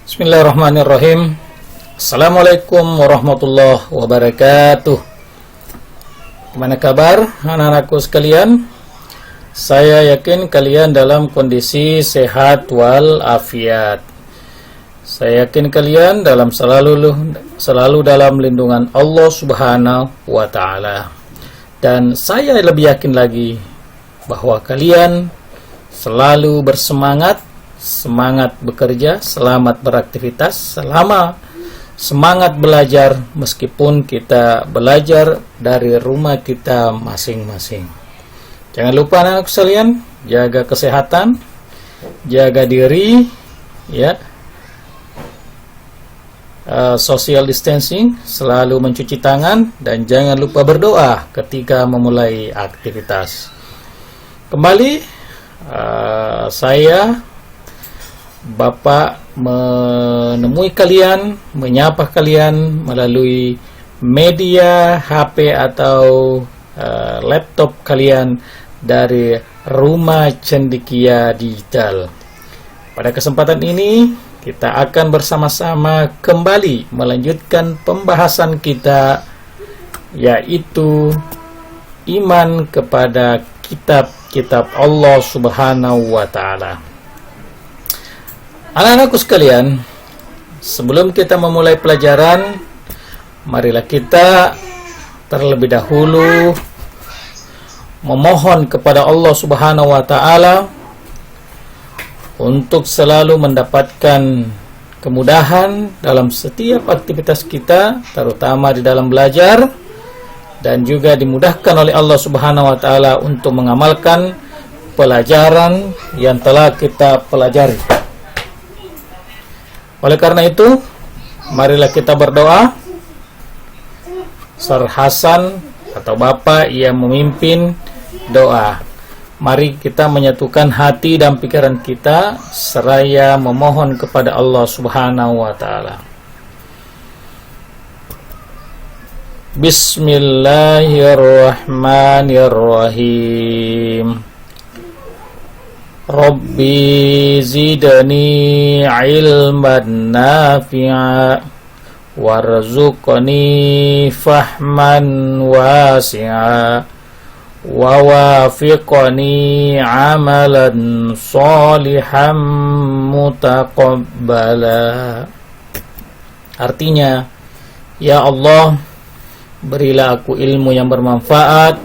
Bismillahirrahmanirrahim. Assalamualaikum warahmatullahi wabarakatuh. Gimana kabar anak-anakku sekalian? Saya yakin kalian dalam kondisi sehat walafiat. Saya yakin kalian selalu dalam lindungan Allah Subhanahu wa taala. Dan saya lebih yakin lagi bahwa kalian selalu bersemangat, semangat bekerja, selamat beraktivitas, semangat belajar meskipun kita belajar dari rumah kita masing-masing. Jangan lupa anak sekalian, jaga kesehatan, jaga diri, ya. Social distancing, selalu mencuci tangan, dan jangan lupa berdoa ketika memulai aktivitas. Kembali saya Bapak menemui kalian, menyapa kalian melalui media HP atau laptop kalian dari Rumah Cendekia Digital. Pada kesempatan ini kita akan bersama-sama kembali melanjutkan pembahasan kita, yaitu iman kepada kitab-kitab Allah Subhanahu wa taala. Anak-anakku sekalian, sebelum kita memulai pelajaran, marilah kita terlebih dahulu memohon kepada Allah Subhanahu wa taala untuk selalu mendapatkan kemudahan dalam setiap aktivitas kita, terutama di dalam belajar, dan juga dimudahkan oleh Allah Subhanahu wa taala untuk mengamalkan pelajaran yang telah kita pelajari. Oleh karena itu, marilah kita berdoa. Sir Hasan atau Bapak yang memimpin doa. Mari kita menyatukan hati dan pikiran kita seraya memohon kepada Allah Subhanahu wa taala. Bismillahirrahmanirrahim. Rabbi zidni ilman nafi'a warzuqni fahman wasi'a wa wafiqni amalan salihan mutaqabbala. Artinya, ya Allah, berilah aku ilmu yang bermanfaat,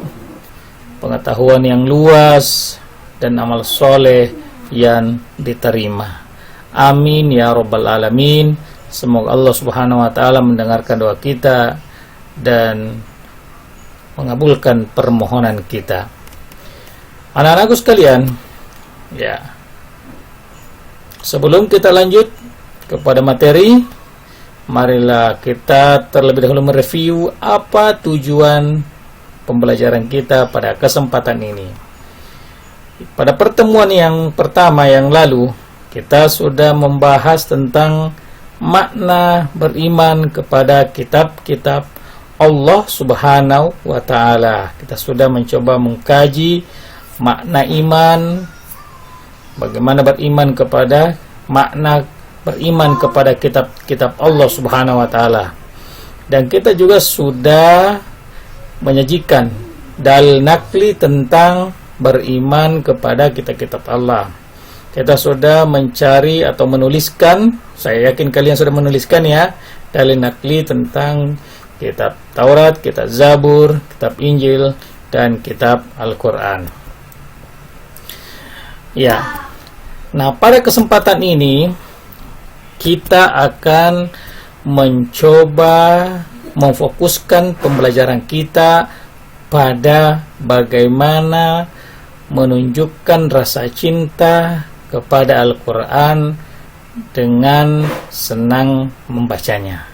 pengetahuan yang luas, dan amal soleh yang diterima. Amin ya rabbal alamin. Semoga Allah Subhanahu wa taala mendengarkan doa kita dan mengabulkan permohonan kita. Anak-anakku sekalian, ya. Sebelum kita lanjut kepada materi, marilah kita terlebih dahulu mereview apa tujuan pembelajaran kita pada kesempatan ini. Pada pertemuan yang pertama yang lalu, kita sudah membahas tentang makna beriman kepada kitab-kitab Allah Subhanahu wa taala. Kita sudah mencoba mengkaji makna iman, bagaimana beriman kepada kitab-kitab Allah Subhanahu wa taala. Dan kita juga sudah menyajikan dalil nakli tentang beriman kepada kitab-kitab Allah. Kita sudah mencari atau menuliskan, saya yakin kalian sudah menuliskan ya, dalil nakli tentang kitab Taurat, kitab Zabur, kitab Injil, dan kitab Al-Quran. Ya. Nah, pada kesempatan ini kita akan mencoba memfokuskan pembelajaran kita pada bagaimana menunjukkan rasa cinta kepada Al-Quran dengan senang membacanya.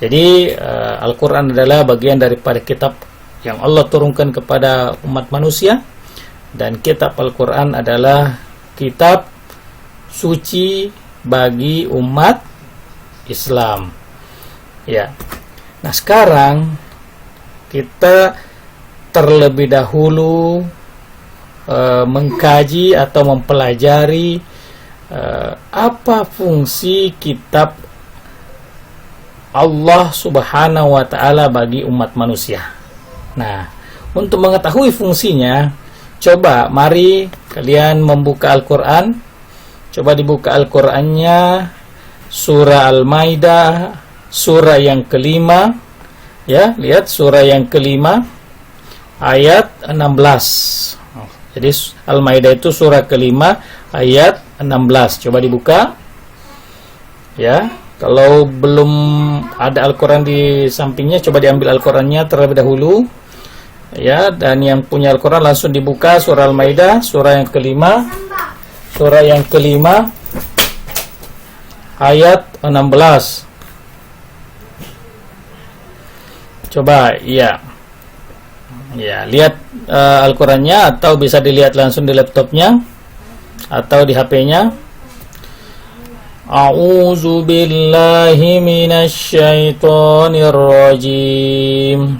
Jadi Al-Quran adalah bagian daripada kitab yang Allah turunkan kepada umat manusia, dan kitab Al-Quran adalah kitab suci bagi umat Islam. Ya. Nah, sekarang kita terlebih dahulu mengkaji atau mempelajari apa fungsi kitab Allah Subhanahu wa Ta'ala bagi umat manusia. Nah, untuk mengetahui fungsinya, coba mari kalian membuka Al-Quran. Coba dibuka Al-Qurannya, surah Al-Maidah, surah yang kelima. Ya, lihat surah yang kelima, ayat 16. Jadi Al-Maidah itu surah kelima, ayat 16. Coba dibuka. Ya, kalau belum ada Al-Quran di sampingnya, coba diambil Al-Qurannya terlebih dahulu. Ya, dan yang punya Al-Quran langsung dibuka surah Al-Maidah, surah yang kelima. Surah yang kelima, ayat 16. Coba, iya. Ya, lihat Al-Qurannya, atau bisa dilihat langsung di laptopnya atau di HP-nya. A'udzu billahi minasy syaithanir rajim.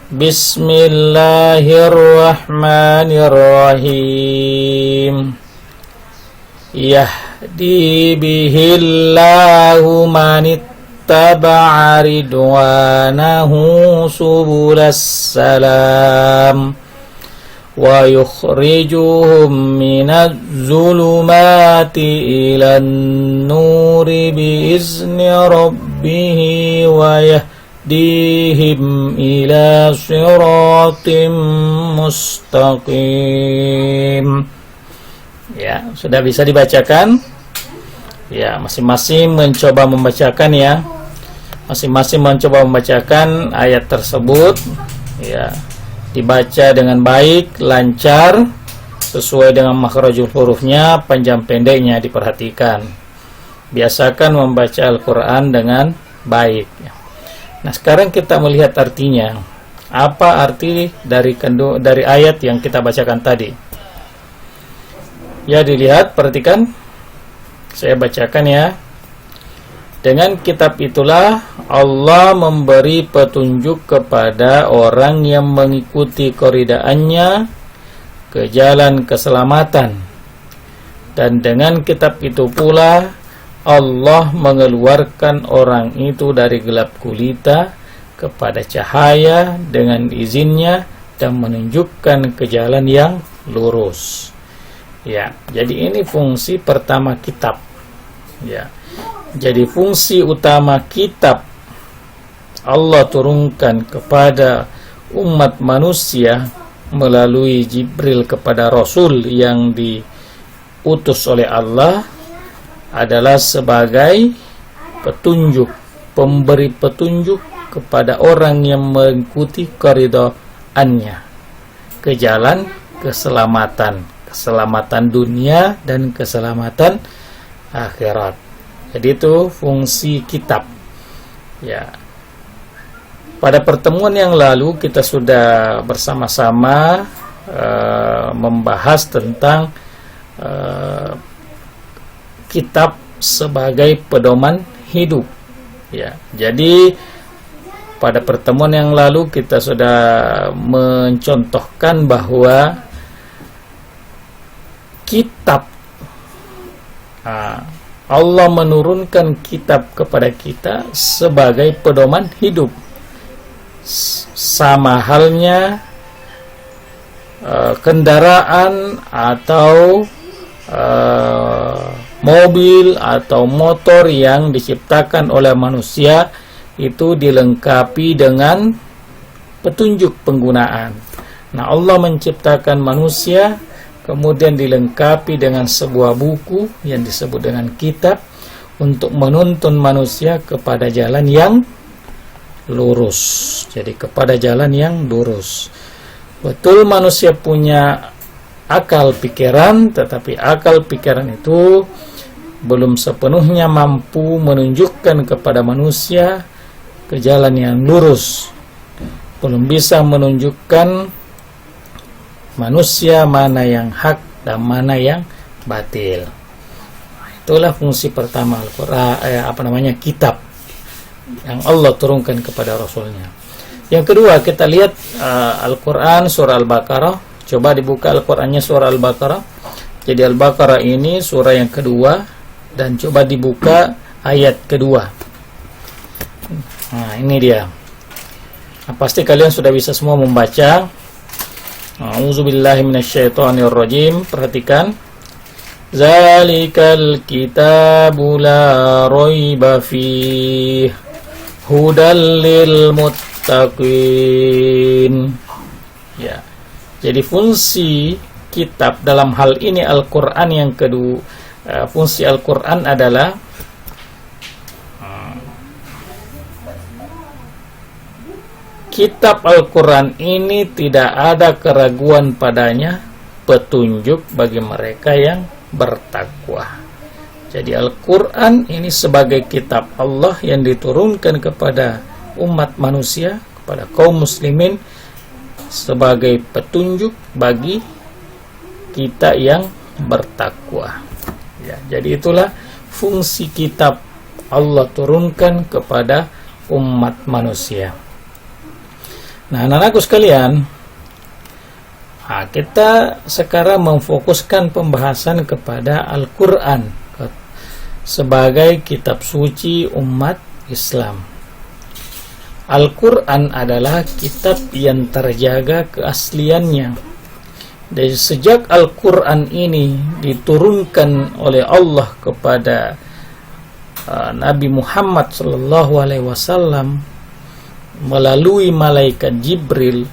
Bismillahirrahmanirrahim. Yahdi bihillahu manittaba'a ridwanahu subulas salam wa yukhrijuhum minadz zulumati ilan nuri biizni rabbih wa yahdihim ila siratim mustaqim. Ya, sudah bisa dibacakan? Ya, masing-masing mencoba membacakan ya. Masing-masing mencoba membacakan ayat tersebut. Ya, dibaca dengan baik, lancar, sesuai dengan makhrajul hurufnya, panjang pendeknya diperhatikan. Biasakan membaca Al-Quran dengan baik. Nah, sekarang kita melihat artinya. Apa arti dari ayat yang kita bacakan tadi? Ya, dilihat, perhatikan. Saya bacakan ya. Dengan kitab itulah Allah memberi petunjuk kepada orang yang mengikuti koridaannya ke jalan keselamatan. Dan dengan kitab itu pula Allah mengeluarkan orang itu dari gelap gulita kepada cahaya dengan izinnya dan menunjukkan ke jalan yang lurus. Ya, jadi ini fungsi pertama kitab. Ya. Jadi fungsi utama kitab Allah turunkan kepada umat manusia melalui Jibril kepada Rasul yang diutus oleh Allah adalah sebagai petunjuk, pemberi petunjuk kepada orang yang mengikuti koridoannya ke jalan keselamatan, keselamatan dunia dan keselamatan akhirat. Jadi itu fungsi kitab. Ya. Pada pertemuan yang lalu kita sudah bersama-sama membahas tentang kitab sebagai pedoman hidup. Ya. Jadi pada pertemuan yang lalu kita sudah mencontohkan bahwa kitab Allah menurunkan kitab kepada kita sebagai pedoman hidup. Sama halnya kendaraan atau mobil atau motor yang diciptakan oleh manusia itu dilengkapi dengan petunjuk penggunaan. Nah, Allah menciptakan manusia kemudian dilengkapi dengan sebuah buku yang disebut dengan kitab untuk menuntun manusia kepada jalan yang lurus. Jadi kepada jalan yang lurus. Betul manusia punya akal pikiran, tetapi akal pikiran itu belum sepenuhnya mampu menunjukkan kepada manusia ke jalan yang lurus. Belum bisa menunjukkan manusia mana yang hak dan mana yang batil. Itulah fungsi pertama Al-Quran, kitab yang Allah turunkan kepada Rasulnya. Yang kedua, kita lihat Al-Quran surah Al-Baqarah. Coba dibuka Al-Qurannya surah Al-Baqarah, Jadi Al-Baqarah ini surah yang kedua, dan coba dibuka ayat kedua. Nah, ini dia. Nah, pasti kalian sudah bisa semua membaca. A'udzubillahi minasyaitonirrajim. Perhatikan. Zalikal kitabu la raiba fihi hudal lil muttaqin. Ya. Jadi fungsi kitab dalam hal ini Al-Qur'an yang kedua, fungsi Al-Qur'an adalah kitab Al-Qur'an ini tidak ada keraguan padanya, petunjuk bagi mereka yang bertakwa. Jadi Al-Quran ini sebagai kitab Allah yang diturunkan kepada umat manusia, kepada kaum muslimin, sebagai petunjuk bagi kita yang bertakwa. Ya, jadi itulah fungsi kitab Allah turunkan kepada umat manusia. Nah, anak-anakku sekalian, kita sekarang memfokuskan pembahasan kepada Al-Quran sebagai kitab suci umat Islam. Al-Quran adalah kitab yang terjaga keasliannya. Dari sejak Al-Quran ini diturunkan oleh Allah kepada Nabi Muhammad SAW melalui malaikat Jibril,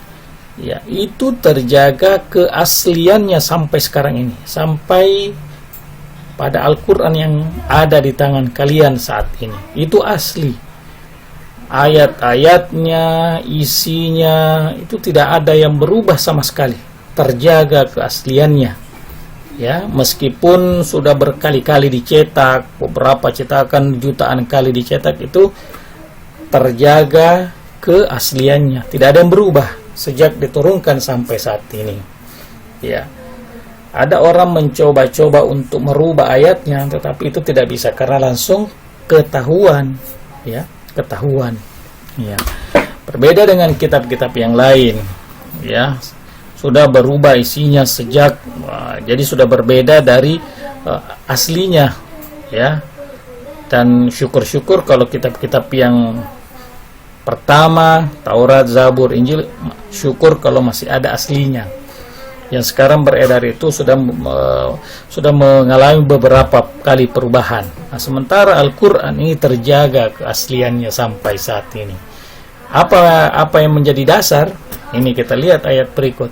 ya, itu terjaga keasliannya sampai sekarang ini, sampai pada Al-Quran yang ada di tangan kalian saat ini. Itu asli. Ayat-ayatnya, isinya, itu tidak ada yang berubah sama sekali. Terjaga keasliannya. Ya, meskipun sudah berkali-kali dicetak, beberapa cetakan jutaan kali dicetak, itu terjaga keasliannya. Tidak ada yang berubah sejak diturunkan sampai saat ini. Ya, ada orang mencoba-coba untuk merubah ayatnya, tetapi itu tidak bisa karena langsung ketahuan, ya, ketahuan. Ya, berbeda dengan kitab-kitab yang lain, ya, sudah berubah isinya sejak, jadi sudah berbeda dari aslinya, ya. Dan syukur-syukur kalau kitab-kitab yang pertama, Taurat, Zabur, Injil, syukur kalau masih ada aslinya. Yang sekarang beredar itu sudah mengalami beberapa kali perubahan. Nah, sementara Al-Quran ini terjaga keasliannya sampai saat ini. Apa yang menjadi dasar? Ini kita lihat ayat berikut.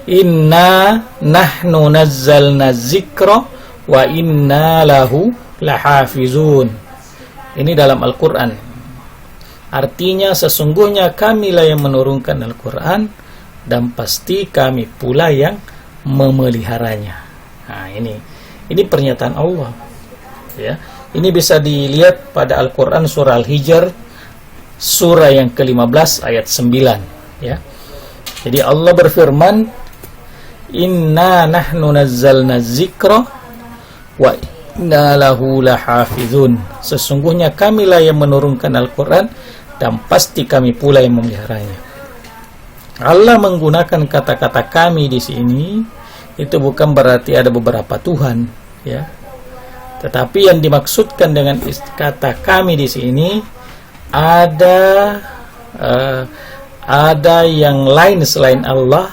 Inna nahnu nazzalna dzikra wa inna lahu lahafizun. Ini dalam Al-Quran. Artinya sesungguhnya kamilah yang menurunkan Al-Quran dan pasti kami pula yang memeliharanya. Nah, ini pernyataan Allah. Ya, ini bisa dilihat pada Al-Quran surah Al-Hijr surah yang ke-15 ayat 9. Ya, jadi Allah berfirman, Inna nahnu nazzalna dzikra wa inna lahu lahafizun. Sesungguhnya kamilah yang menurunkan Al-Quran dan pasti kami pula yang memeliharanya. Allah menggunakan kata-kata kami di sini itu bukan berarti ada beberapa Tuhan, ya. Tetapi yang dimaksudkan dengan kata kami di sini ada yang lain selain Allah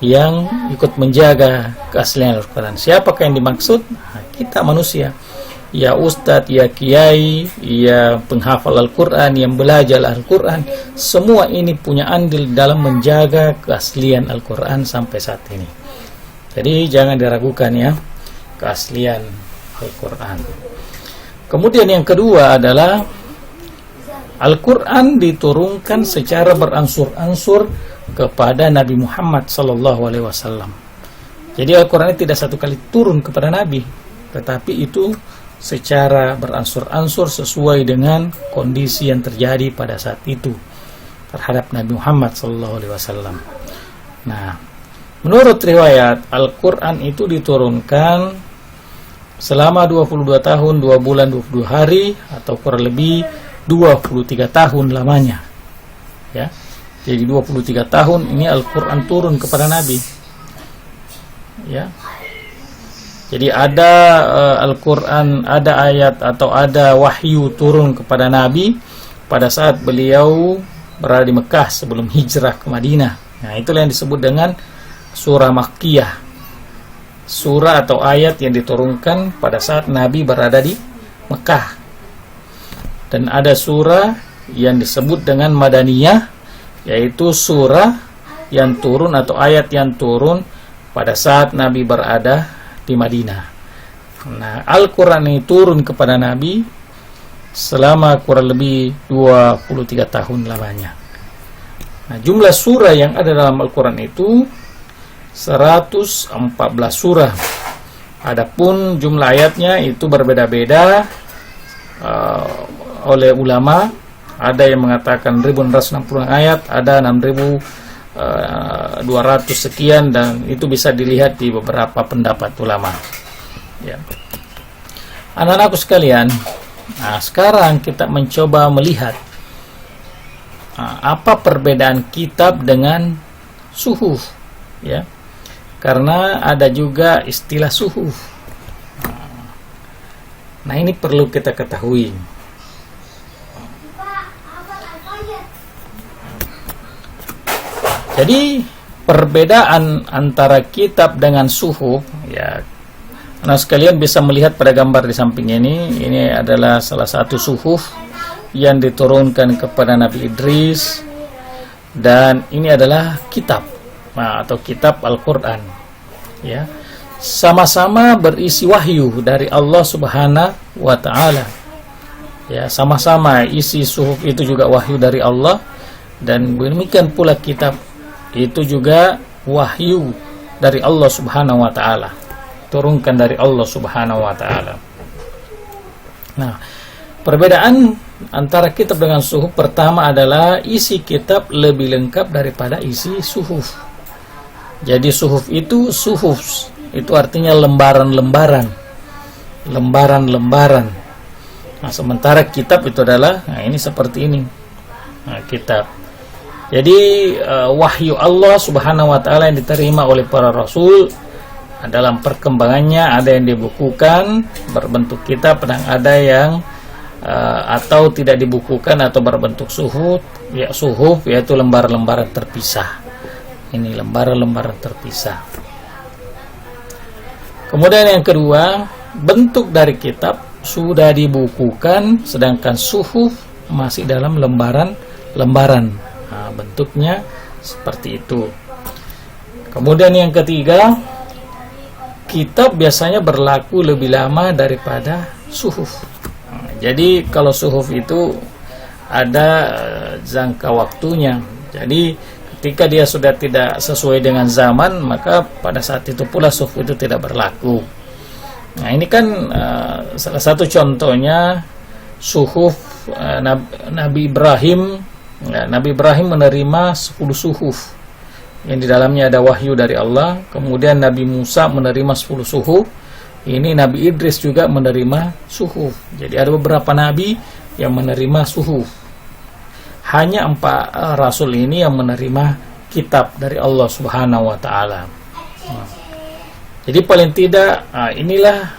yang ikut menjaga keaslian Al-Quran. Siapakah yang dimaksud? Nah, kita manusia. Ya ustadz, ya kiai, ya penghafal Al-Quran, yang belajar Al-Quran, semua ini punya andil dalam menjaga keaslian Al-Quran sampai saat ini. Jadi jangan diragukan, ya, keaslian Al-Quran. Kemudian yang kedua adalah Al-Quran diturunkan secara beransur-ansur kepada Nabi Muhammad SAW. Jadi Al-Quran tidak satu kali turun kepada Nabi, tetapi itu secara beransur-ansur sesuai dengan kondisi yang terjadi pada saat itu terhadap Nabi Muhammad SAW. Nah, menurut riwayat Al-Quran itu diturunkan selama 22 tahun, 2 bulan, 22 hari, atau kurang lebih 23 tahun lamanya. Ya, jadi 23 tahun ini Al-Quran turun kepada Nabi. Ya, Jadi ada Al-Quran, ada ayat atau ada wahyu turun kepada Nabi pada saat beliau berada di Mekah sebelum hijrah ke Madinah. Nah, itulah yang disebut dengan surah Makkiyah. Surah atau ayat yang diturunkan pada saat Nabi berada di Mekah. Dan ada surah yang disebut dengan Madaniyah, yaitu surah yang turun atau ayat yang turun pada saat Nabi berada di Madinah. Nah, Al-Quran ini turun kepada Nabi selama kurang lebih 23 tahun lamanya. Nah, jumlah surah yang ada dalam Al-Quran itu 114 surah. Adapun jumlah ayatnya itu berbeda-beda oleh ulama. Ada yang mengatakan 1660 ayat, ada 6200 sekian, dan itu bisa dilihat di beberapa pendapat ulama. Ya. Anak-anakku sekalian, nah sekarang kita mencoba melihat apa perbedaan kitab dengan suhuf, ya. Karena ada juga istilah suhuf. Nah, ini perlu kita ketahui. Jadi perbedaan antara kitab dengan suhuf, ya, nah sekalian bisa melihat pada gambar di samping ini. Ini adalah salah satu suhuf yang diturunkan kepada Nabi Idris, dan ini adalah kitab, atau kitab Al-Quran. Ya, sama-sama berisi wahyu dari Allah Subhanahu wa Ta'ala. Ya, sama-sama isi suhuf itu juga wahyu dari Allah, dan demikian pula kitab itu juga wahyu dari Allah Subhanahu wa Ta'ala, turunkan dari Allah Subhanahu wa Ta'ala. Nah, perbedaan antara kitab dengan suhuf pertama adalah isi kitab lebih lengkap daripada isi suhuf. Jadi suhuf itu artinya lembaran-lembaran. Nah, sementara kitab itu adalah, nah ini seperti ini. Nah, kitab. Jadi wahyu Allah Subhanahu wa Ta'ala yang diterima oleh para rasul, dalam perkembangannya ada yang dibukukan berbentuk kitab, dan ada yang atau tidak dibukukan atau berbentuk suhuf, yaitu lembaran-lembaran terpisah. Ini lembaran-lembaran terpisah. Kemudian yang kedua, bentuk dari kitab sudah dibukukan, sedangkan suhuf masih dalam lembaran-lembaran. Nah, bentuknya seperti itu. Kemudian yang ketiga, kitab biasanya berlaku lebih lama daripada suhuf. Nah, jadi kalau suhuf itu ada jangka waktunya. Jadi ketika dia sudah tidak sesuai dengan zaman, maka pada saat itu pula suhuf itu tidak berlaku. Nah, ini kan salah satu contohnya suhuf Nabi Ibrahim. Ya, Nabi Ibrahim menerima 10 suhuf yang di dalamnya ada wahyu dari Allah. Kemudian Nabi Musa menerima 10 suhuf. Ini Nabi Idris juga menerima suhuf. Jadi ada beberapa nabi yang menerima suhuf. Hanya 4 rasul ini yang menerima kitab dari Allah Subhanahu wa Ta'ala. Jadi paling tidak inilah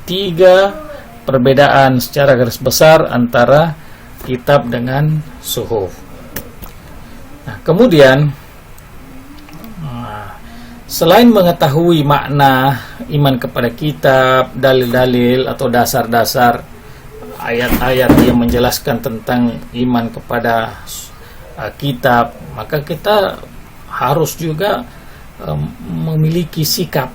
3 perbedaan secara garis besar antara kitab dengan suhuf. Nah, kemudian selain mengetahui makna iman kepada kitab, dalil-dalil atau dasar-dasar ayat-ayat yang menjelaskan tentang iman kepada kitab, maka kita harus juga memiliki sikap.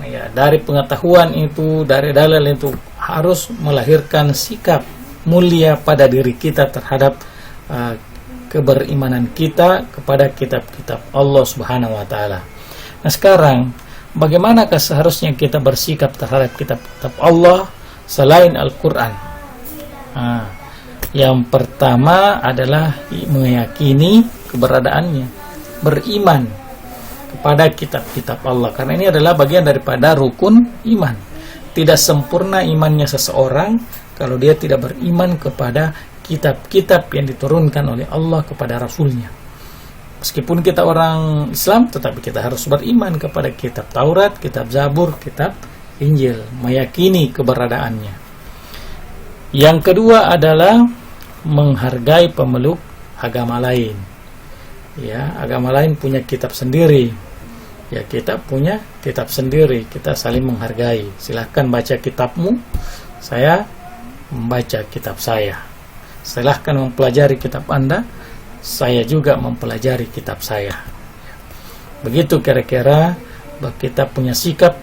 Ya, dari pengetahuan itu, dari dalil itu, harus melahirkan sikap mulia pada diri kita terhadap keberimanan kita kepada kitab-kitab Allah Subhanahu wa Ta'ala. Nah, sekarang bagaimanakah seharusnya kita bersikap terhadap kitab-kitab Allah selain Al-Quran? Nah, yang pertama adalah meyakini keberadaannya, beriman kepada kitab-kitab Allah, karena ini adalah bagian daripada rukun iman. Tidak sempurna imannya seseorang kalau dia tidak beriman kepada kitab-kitab yang diturunkan oleh Allah kepada Rasulnya. Meskipun kita orang Islam, tetapi kita harus beriman kepada kitab Taurat, kitab Zabur, kitab Injil, meyakini keberadaannya. Yang kedua adalah menghargai pemeluk agama lain. Ya, agama lain punya kitab sendiri. Ya, kita punya kitab sendiri, kita saling menghargai. Silahkan baca kitabmu, saya membaca kitab saya. Silahkan mempelajari kitab Anda, saya juga mempelajari kitab saya. Begitu kira-kira kita punya sikap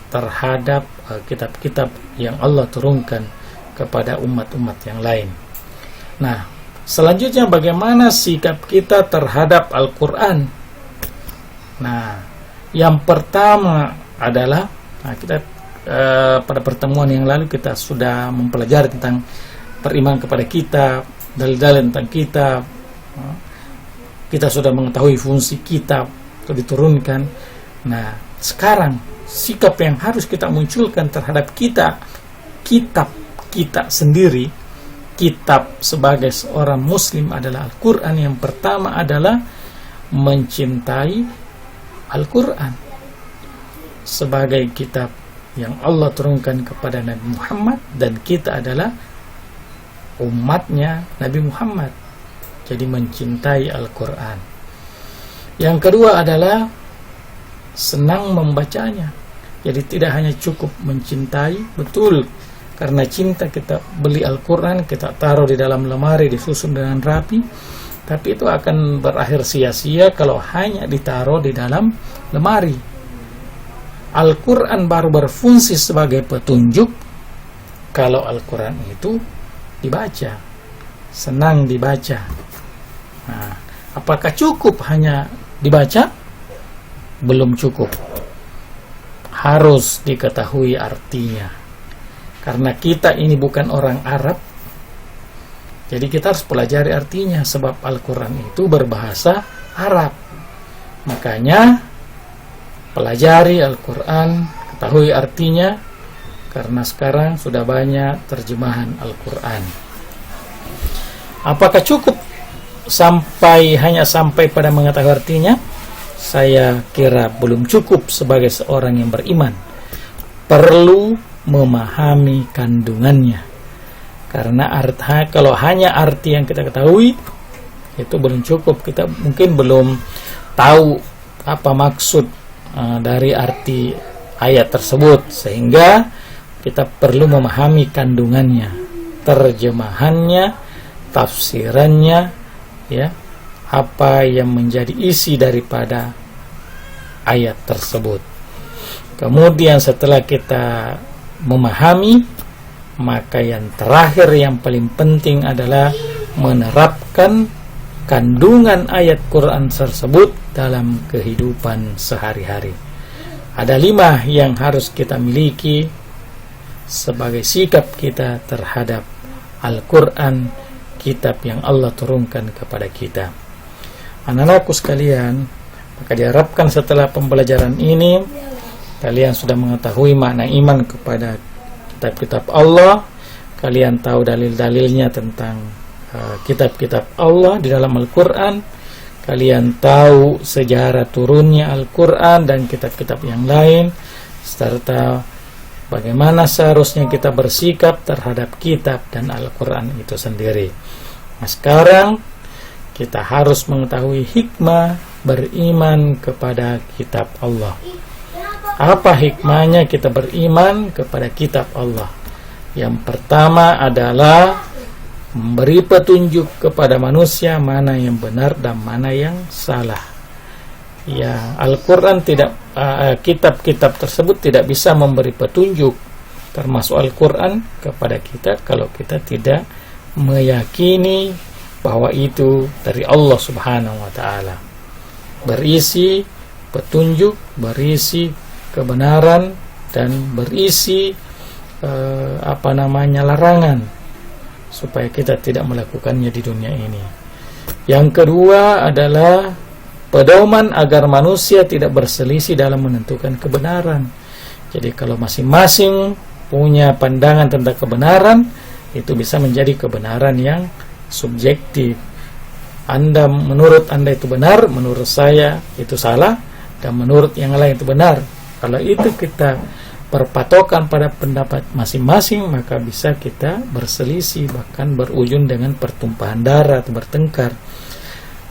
terhadap kitab-kitab yang Allah turunkan kepada umat-umat yang lain. Nah, selanjutnya bagaimana sikap kita terhadap Al-Quran? Nah, yang pertama adalah kita pada pertemuan yang lalu kita sudah mempelajari tentang beriman kepada kitab, dalil-dalil tentang kitab. Kita sudah mengetahui fungsi kitab itu diturunkan. Nah, sekarang sikap yang harus kita munculkan terhadap kitab kita sendiri, kitab sebagai seorang muslim adalah Al-Quran. Yang pertama adalah mencintai Al-Quran sebagai kitab yang Allah turunkan kepada Nabi Muhammad, dan kita adalah umatnya Nabi Muhammad, jadi mencintai Al-Quran. Yang kedua adalah senang membacanya. Jadi tidak hanya cukup mencintai, betul, karena cinta kita beli Al-Quran, kita taruh di dalam lemari, disusun dengan rapi, tapi itu akan berakhir sia-sia kalau hanya ditaruh di dalam lemari. Al-Quran baru berfungsi sebagai petunjuk kalau Al-Quran itu dibaca, senang dibaca. Nah, apakah cukup hanya dibaca? Belum cukup. Harus diketahui artinya. Karena kita ini bukan orang Arab, jadi kita harus pelajari artinya, sebab Al-Quran itu berbahasa Arab. Makanya pelajari Al-Quran, ketahui artinya, karena sekarang sudah banyak terjemahan Al-Quran. Apakah cukup hanya sampai pada mengetahui artinya? Saya kira belum cukup sebagai seorang yang beriman. Perlu memahami kandungannya. Karena kalau hanya arti yang kita ketahui itu belum cukup. Kita mungkin belum tahu apa maksud dari arti ayat tersebut, sehingga kita perlu memahami kandungannya, terjemahannya, tafsirannya, ya, apa yang menjadi isi daripada ayat tersebut. Kemudian setelah kita memahami, maka yang terakhir yang paling penting adalah menerapkan kandungan ayat Quran tersebut dalam kehidupan sehari-hari. Ada 5 yang harus kita miliki sebagai sikap kita terhadap Al-Quran, kitab yang Allah turunkan kepada kita. Anak-anakku sekalian, maka diharapkan setelah pembelajaran ini kalian sudah mengetahui makna iman kepada kitab-kitab Allah, kalian tahu dalil-dalilnya tentang kitab-kitab Allah di dalam Al-Quran, kalian tahu sejarah turunnya Al-Quran dan kitab-kitab yang lain, serta bagaimana seharusnya kita bersikap terhadap kitab dan Al-Quran itu sendiri. Nah, sekarang kita harus mengetahui hikmah beriman kepada kitab Allah. Apa hikmahnya kita beriman kepada kitab Allah? Yang pertama adalah memberi petunjuk kepada manusia mana yang benar dan mana yang salah. Ya, Al-Quran kitab-kitab tersebut tidak bisa memberi petunjuk, termasuk Al-Quran, kepada kita kalau kita tidak meyakini bahwa itu dari Allah Subhanahu wa Ta'ala, berisi petunjuk, berisi kebenaran, dan berisi larangan, supaya kita tidak melakukannya di dunia ini. Yang kedua adalah pedoman agar manusia tidak berselisih dalam menentukan kebenaran. Jadi kalau masing-masing punya pandangan tentang kebenaran, itu bisa menjadi kebenaran yang subjektif. Menurut Anda itu benar, menurut saya itu salah, dan menurut yang lain itu benar. Kalau itu kita berpatokan pada pendapat masing-masing, maka bisa kita berselisih, bahkan berujung dengan pertumpahan darah atau bertengkar.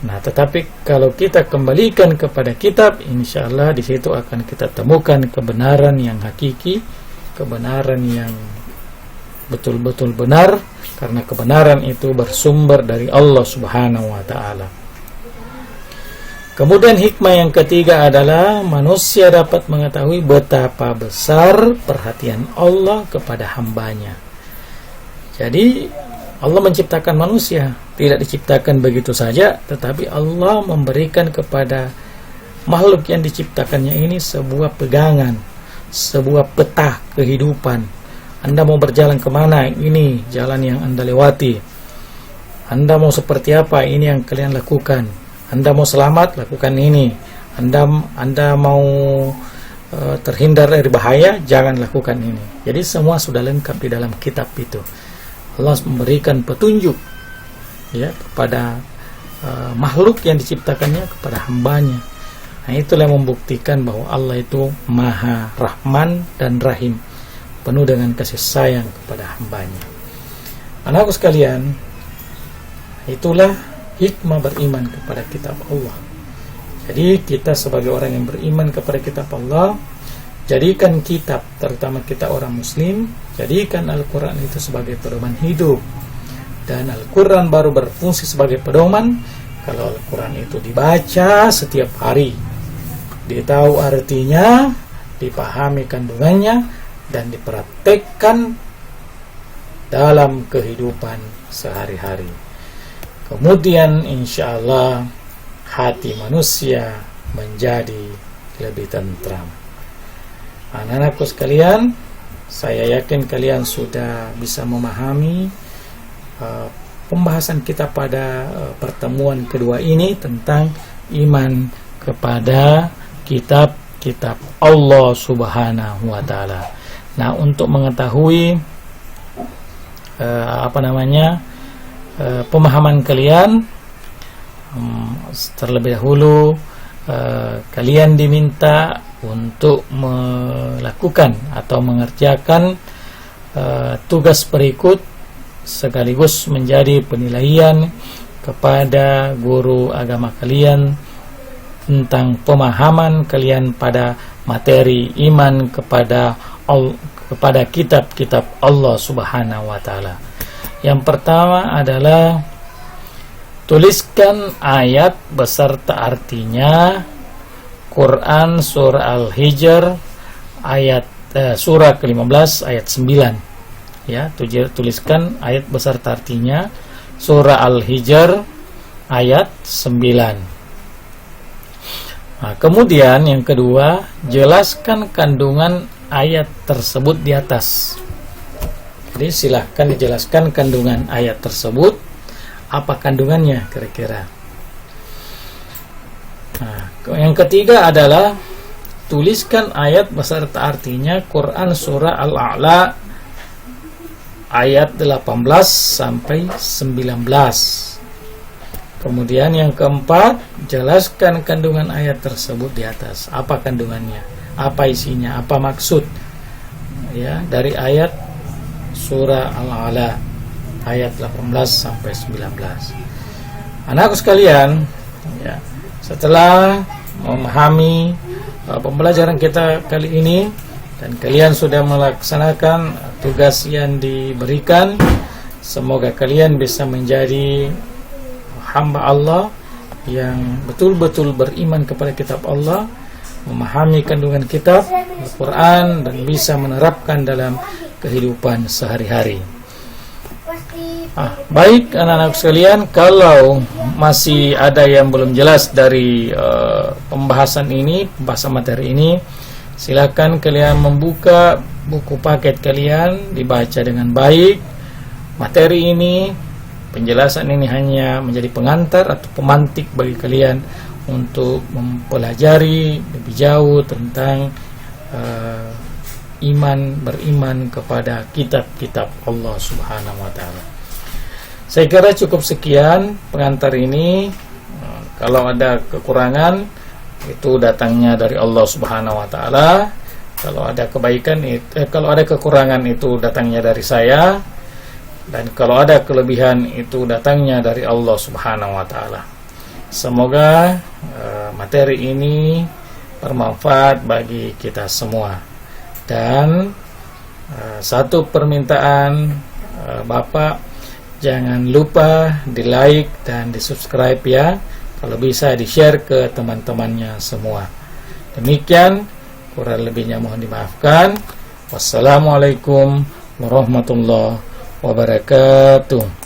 Nah, tetapi kalau kita kembalikan kepada kitab, insya Allah di situ akan kita temukan kebenaran yang hakiki, kebenaran yang betul-betul benar, karena kebenaran itu bersumber dari Allah Subhanahu wa Ta'ala. Kemudian hikmah yang ketiga adalah manusia dapat mengetahui betapa besar perhatian Allah kepada hambanya. Jadi Allah menciptakan manusia, tidak diciptakan begitu saja, tetapi Allah memberikan kepada makhluk yang diciptakannya ini sebuah pegangan, sebuah peta kehidupan. Anda mau berjalan kemana, ini jalan yang Anda lewati. Anda mau seperti apa, ini yang kalian lakukan. Anda mau selamat, lakukan ini. Anda mau terhindar dari bahaya, jangan lakukan ini. Jadi semua sudah lengkap di dalam kitab itu. Allah memberikan petunjuk ya kepada makhluk yang diciptakannya, kepada hambanya. Nah, itulah yang membuktikan bahwa Allah itu Maha Rahman dan Rahim, penuh dengan kasih sayang kepada hambanya. Anakku sekalian, itulah hikmah beriman kepada kitab Allah. Jadi kita sebagai orang yang beriman kepada kitab Allah, jadikan kitab, terutama kita orang muslim, jadikan Al-Quran itu sebagai pedoman hidup. Dan Al-Quran baru berfungsi sebagai pedoman kalau Al-Quran itu dibaca setiap hari, ditahu artinya, dipahami kandungannya, dan dipraktekkan dalam kehidupan sehari-hari. Kemudian insya Allah hati manusia menjadi lebih tentram. Anak-anakku sekalian, saya yakin kalian sudah bisa memahami pembahasan kita pada pertemuan kedua ini tentang iman kepada kitab-kitab Allah Subhanahu wa Ta'ala. Nah, untuk mengetahui pemahaman kalian, terlebih dahulu kalian diminta untuk melakukan atau mengerjakan tugas berikut, sekaligus menjadi penilaian kepada guru agama kalian tentang pemahaman kalian pada materi iman kepada kitab-kitab Allah Subhanahu wa Ta'ala. Yang pertama adalah tuliskan ayat beserta artinya Quran surah Al-Hijr ayat surah ke-15 ayat 9. Ya, tuliskan ayat beserta artinya surah Al-Hijr ayat 9. Nah, kemudian yang kedua, jelaskan kandungan ayat tersebut di atas. Jadi silahkan dijelaskan kandungan ayat tersebut, apa kandungannya kira-kira. Nah, yang ketiga adalah tuliskan ayat beserta artinya Quran surah Al-A'la ayat 18 sampai 19. Kemudian yang keempat, jelaskan kandungan ayat tersebut di atas. Apa kandungannya? Apa isinya? Apa maksud? Ya, dari ayat surah Al-A'la ayat 18 sampai 19. Anakku sekalian, ya, setelah memahami pembelajaran kita kali ini dan kalian sudah melaksanakan tugas yang diberikan, semoga kalian bisa menjadi hamba Allah yang betul-betul beriman kepada kitab Allah, memahami kandungan kitab Al-Quran, dan bisa menerapkan dalam kehidupan sehari-hari. Baik anak-anak sekalian, kalau masih ada yang belum jelas dari pembahasan materi ini, silakan kalian membuka buku paket kalian, dibaca dengan baik. Materi ini, penjelasan ini hanya menjadi pengantar atau pemantik bagi kalian untuk mempelajari lebih jauh tentang beriman kepada kitab-kitab Allah Subhanahu wa Ta'ala. Saya kira cukup sekian pengantar ini. Kalau ada kekurangan, itu datangnya dari Allah Subhanahu wa Ta'ala, Kalau ada kebaikan kalau ada kekurangan itu datangnya dari saya, dan kalau ada kelebihan itu datangnya dari Allah Subhanahu wa taala. Semoga materi ini bermanfaat bagi kita semua. Dan satu permintaan Bapak, jangan lupa di like dan di subscribe ya. Kalau bisa di share ke teman-temannya semua. Demikian, kurang lebihnya mohon dimaafkan. Wassalamualaikum warahmatullahi wabarakatuh.